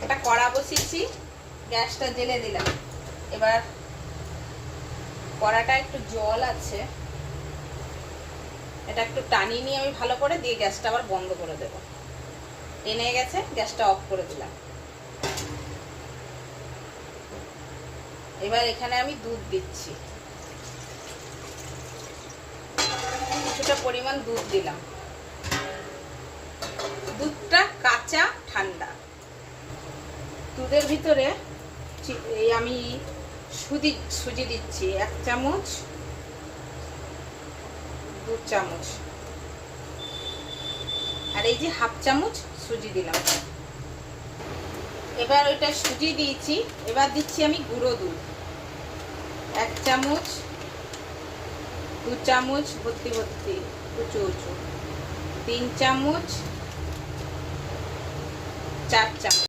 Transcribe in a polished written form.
এটা কড়া বসিয়েছি, গ্যাসটা জ্বেলে দিলাম। এবার কড়াটা একটু জল আছে, এটা একটু টানিয়ে নিয়ে আমি ভালো করে দিয়ে গ্যাসটা আবার বন্ধ করে দেব। টেনে গেছে, গ্যাসটা অফ করে দিলাম। এবার এখানে আমি দুধ দিচ্ছি, কিছুটা পরিমাণ দুধ দিলাম। দুধটা কাঁচা ঠান্ডা। দুধের ভিতরে এই আমি সুজি দিচ্ছি 1 চামচ, 2 চামচ, আর এই যে 1/2 চামচ সুজি দিলাম। এবার ওইটা সুজি দিয়েছি, এবার দিচ্ছি আমি গুঁড়ো দুধ 1 চামচ, 2 চামচ ভর্তি ভর্তি, উঁচু উঁচু, 3 চামচ, 4 চামচ।